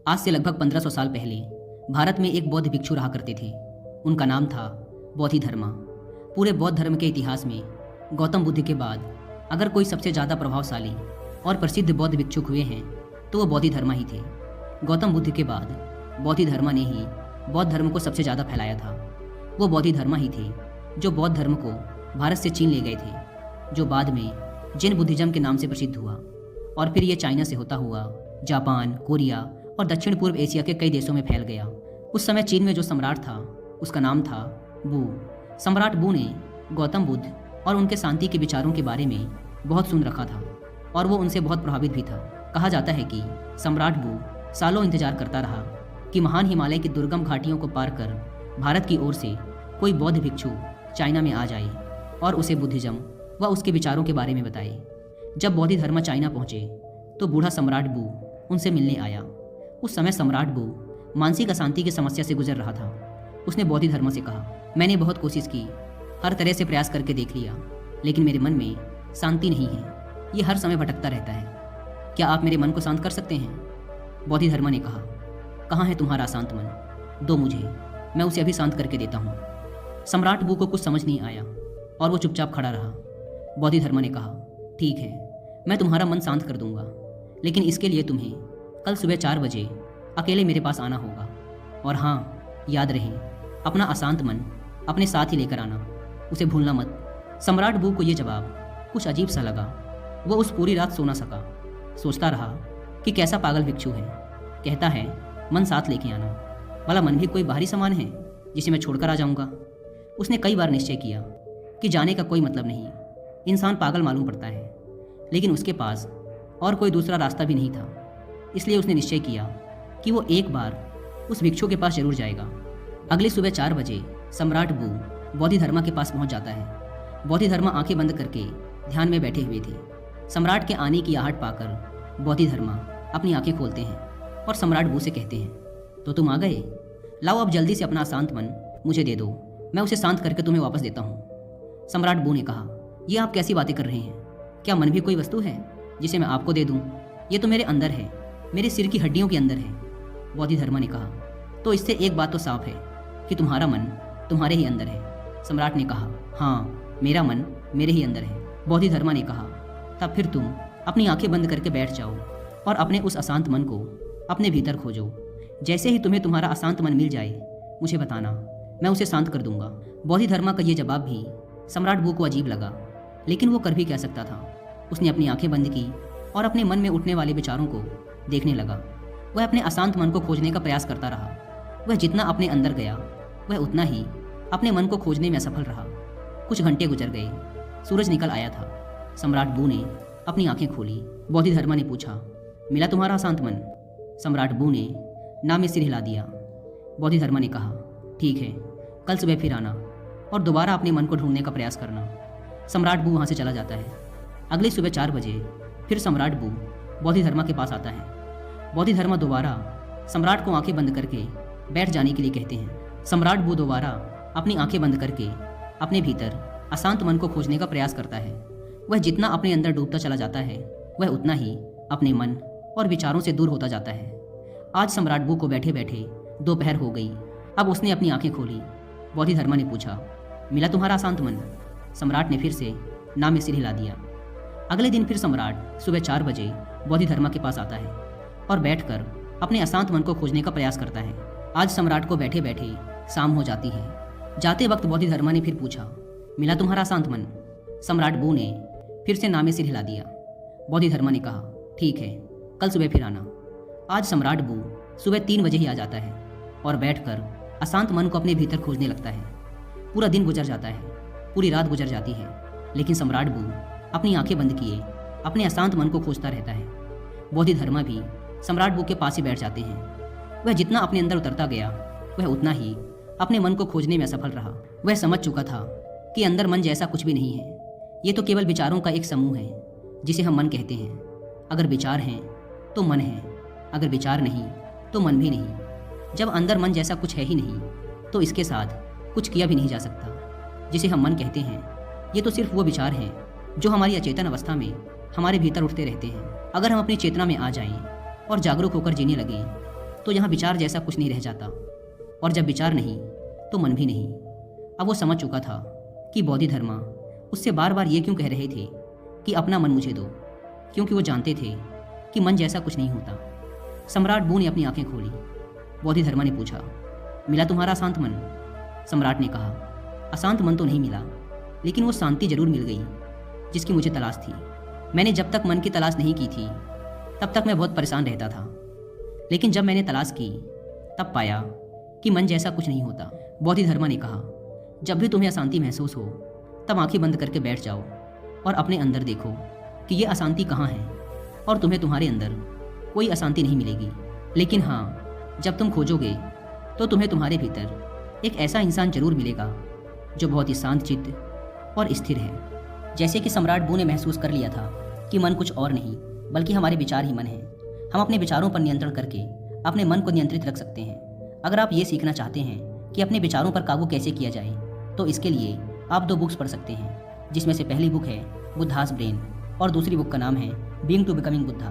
आज से लगभग 1500 साल पहले भारत में एक बौद्ध भिक्षु रहा करते थे। उनका नाम था बोधिधर्मा। पूरे बौद्ध धर्म के इतिहास में गौतम बुद्ध के बाद अगर कोई सबसे ज़्यादा प्रभावशाली और प्रसिद्ध बौद्ध भिक्षुक हुए हैं तो वो बोधिधर्मा ही थे। गौतम बुद्ध के बाद बोधिधर्मा ने ही बौद्ध धर्म को सबसे ज़्यादा फैलाया था। वो बोधिधर्मा ही थे जो बौद्ध धर्म को भारत से चीन ले गए थे, जो बाद में जैन बुद्धिज्म के नाम से प्रसिद्ध हुआ और फिर ये चाइना से होता हुआ जापान, कोरिया और दक्षिण पूर्व एशिया के कई देशों में फैल गया। उस समय चीन में जो सम्राट था उसका नाम था बू। सम्राट बू ने गौतम बुद्ध और उनके शांति के विचारों के बारे में बहुत सुन रखा था और वो उनसे बहुत प्रभावित भी था। कहा जाता है कि सम्राट बू सालों इंतजार करता रहा कि महान हिमालय की दुर्गम घाटियों को पार कर भारत की ओर से कोई बौद्ध भिक्षु चाइना में आ जाए और उसे बुद्धिज्म व उसके विचारों के बारे में बताए। जब बोधिधर्मा चाइना पहुंचे तो बूढ़ा सम्राट बू उनसे मिलने आया। उस समय सम्राट बू मानसिक अशांति की समस्या से गुजर रहा था। उसने बोधिधर्मा से कहा, मैंने बहुत कोशिश की, हर तरह से प्रयास करके देख लिया, लेकिन मेरे मन में शांति नहीं है। ये हर समय भटकता रहता है। क्या आप मेरे मन को शांत कर सकते हैं? बोधिधर्मा ने कहा, कहाँ है तुम्हारा अशांत मन? दो मुझे, मैं उसे अभी शांत करके देता हूँ। सम्राट बू को कुछ समझ नहीं आया और वो चुपचाप खड़ा रहा। बोधिधर्मा ने कहा, ठीक है, मैं तुम्हारा मन शांत कर दूंगा, लेकिन इसके लिए तुम्हें कल सुबह 4 बजे अकेले मेरे पास आना होगा। और हाँ, याद रहे, अपना अशांत मन अपने साथ ही लेकर आना, उसे भूलना मत। सम्राट बू को यह जवाब कुछ अजीब सा लगा। वो उस पूरी रात सो ना सका। सोचता रहा कि कैसा पागल भिक्षु है, कहता है मन साथ लेके आना, भला मन भी कोई बाहरी सामान है जिसे मैं छोड़कर आ जाऊंगा। उसने कई बार निश्चय किया कि जाने का कोई मतलब नहीं, इंसान पागल मालूम पड़ता है, लेकिन उसके पास और कोई दूसरा रास्ता भी नहीं था। इसलिए उसने निश्चय किया कि वो एक बार उस भिक्षु के पास जरूर जाएगा। अगली सुबह 4 बजे सम्राट बू बोधिधर्मा के पास पहुंच जाता है। बोधिधर्मा आंखें बंद करके ध्यान में बैठे हुए थे। सम्राट के आने की आहट पाकर बोधिधर्मा अपनी आंखें खोलते हैं और सम्राट बू से कहते हैं, तो तुम आ गए? लाओ अब जल्दी से अपना अशांत मन मुझे दे दो, मैं उसे शांत करके तुम्हें वापस देता हूँ। सम्राट बू ने कहा, ये आप कैसी बातें कर रहे हैं? क्या मन भी कोई वस्तु है जिसे मैं आपको दे दूँ? ये तो मेरे अंदर है, मेरे सिर की हड्डियों के अंदर है। बोधिधर्मा ने कहा, तो इससे एक बात तो साफ है कि तुम्हारा मन तुम्हारे ही अंदर है। सम्राट ने कहा, हाँ, मेरा मन मेरे ही अंदर है। बोधिधर्मा ने कहा, तब फिर तुम अपनी आंखें बंद करके बैठ जाओ और अपने उस अशांत मन को अपने भीतर खोजो। जैसे ही तुम्हें तुम्हारा अशांत मन मिल जाए मुझे बताना, मैं उसे शांत कर दूंगा। बोधिधर्मा का ये जवाब भी सम्राट बू को अजीब लगा, लेकिन वो कर भी क्या सकता था। उसने अपनी आंखें बंद की और अपने मन में उठने वाले विचारों को देखने लगा। वह अपने अशांत मन को खोजने का प्रयास करता रहा। वह जितना अपने अंदर गया वह उतना ही अपने मन को खोजने में असफल रहा। कुछ घंटे गुजर गए, सूरज निकल आया था। सम्राट बू ने अपनी आंखें खोली। बोधिधर्मा ने पूछा, मिला तुम्हारा अशांत मन? सम्राट बू ने ना में सिर हिला दिया। बोधिधर्मा ने कहा, ठीक है, कल सुबह फिर आना और दोबारा अपने मन को ढूंढने का प्रयास करना। सम्राट बू वहाँ से चला जाता है। अगली सुबह 4 बजे फिर सम्राट बू बोधिधर्मा के पास आता है। बोधिधर्मा दोबारा सम्राट को आंखें बंद करके बैठ जाने के लिए कहते हैं। सम्राट बू दोबारा अपनी आंखें बंद करके अपने भीतर अशांत मन को खोजने का प्रयास करता है। वह जितना अपने अंदर डूबता चला जाता है वह उतना ही अपने मन और विचारों से दूर होता जाता है। आज सम्राट बू को बैठे बैठे दोपहर हो गई। अब उसने अपनी आंखें खोली। बोधिधर्मा ने पूछा, मिला तुम्हारा अशांत मन? सम्राट ने फिर से ना में सिर हिला दिया। अगले दिन फिर सम्राट सुबह 4 बजे बोधिधर्मा के पास आता है और बैठकर अपने अशांत मन को खोजने का प्रयास करता है। आज सम्राट को बैठे बैठे शाम हो जाती है। जाते वक्त बोधिधर्मा ने फिर पूछा, मिला तुम्हारा अशांत मन? सम्राट बू ने फिर से ना में सिर हिला दिया। बोधिधर्मा ने कहा, ठीक है, कल सुबह फिर आना। आज सम्राट बू सुबह 3 बजे ही आ जाता है और बैठकर अशांत मन को अपने भीतर खोजने लगता है। पूरा दिन गुजर जाता है, पूरी रात गुजर जाती है, लेकिन सम्राट बू अपनी आंखें बंद किए अपने अशांत मन को खोजता रहता है। बोधिधर्मा भी सम्राट बू के पास ही बैठ जाते हैं। वह जितना अपने अंदर उतरता गया वह उतना ही अपने मन को खोजने में असफल रहा। वह समझ चुका था कि अंदर मन जैसा कुछ भी नहीं है। ये तो केवल विचारों का एक समूह है जिसे हम मन कहते हैं। अगर विचार हैं तो मन है, अगर विचार नहीं तो मन भी नहीं। जब अंदर मन जैसा कुछ है ही नहीं तो इसके साथ कुछ किया भी नहीं जा सकता। जिसे हम मन कहते हैं ये तो सिर्फ वो विचार हैं जो हमारी अचेतन अवस्था में हमारे भीतर उठते रहते हैं। अगर हम अपनी चेतना में आ जाएं और जागरूक होकर जीने लगें तो यहाँ विचार जैसा कुछ नहीं रह जाता, और जब विचार नहीं तो मन भी नहीं। अब वो समझ चुका था कि बोधिधर्मा उससे बार बार ये क्यों कह रहे थे कि अपना मन मुझे दो, क्योंकि वो जानते थे कि मन जैसा कुछ नहीं होता। सम्राट बू ने अपनी आंखें खोली। बोधिधर्मा ने पूछा, मिला तुम्हारा अशांत मन? सम्राट ने कहा, अशांत मन तो नहीं मिला, लेकिन वो शांति जरूर मिल गई जिसकी मुझे तलाश थी। मैंने जब तक मन की तलाश नहीं की थी तब तक मैं बहुत परेशान रहता था, लेकिन जब मैंने तलाश की तब पाया कि मन जैसा कुछ नहीं होता। बोधिधर्मा ने कहा, जब भी तुम्हें अशांति महसूस हो तब आंखें बंद करके बैठ जाओ और अपने अंदर देखो कि ये अशांति कहाँ है, और तुम्हें तुम्हारे अंदर कोई अशांति नहीं मिलेगी। लेकिन हाँ, जब तुम खोजोगे तो तुम्हें तुम्हारे भीतर एक ऐसा इंसान जरूर मिलेगा जो बहुत ही शांत चित्त और स्थिर है। जैसे कि सम्राट बू ने महसूस कर लिया था कि मन कुछ और नहीं बल्कि हमारे विचार ही मन है। हम अपने विचारों पर नियंत्रण करके अपने मन को नियंत्रित रख सकते हैं। अगर आप ये सीखना चाहते हैं कि अपने विचारों पर काबू कैसे किया जाए, तो इसके लिए आप 2 बुक्स पढ़ सकते हैं, जिसमें से पहली बुक है बुद्धास ब्रेन और दूसरी बुक का नाम है बीइंग टू बिकमिंग बुद्धा।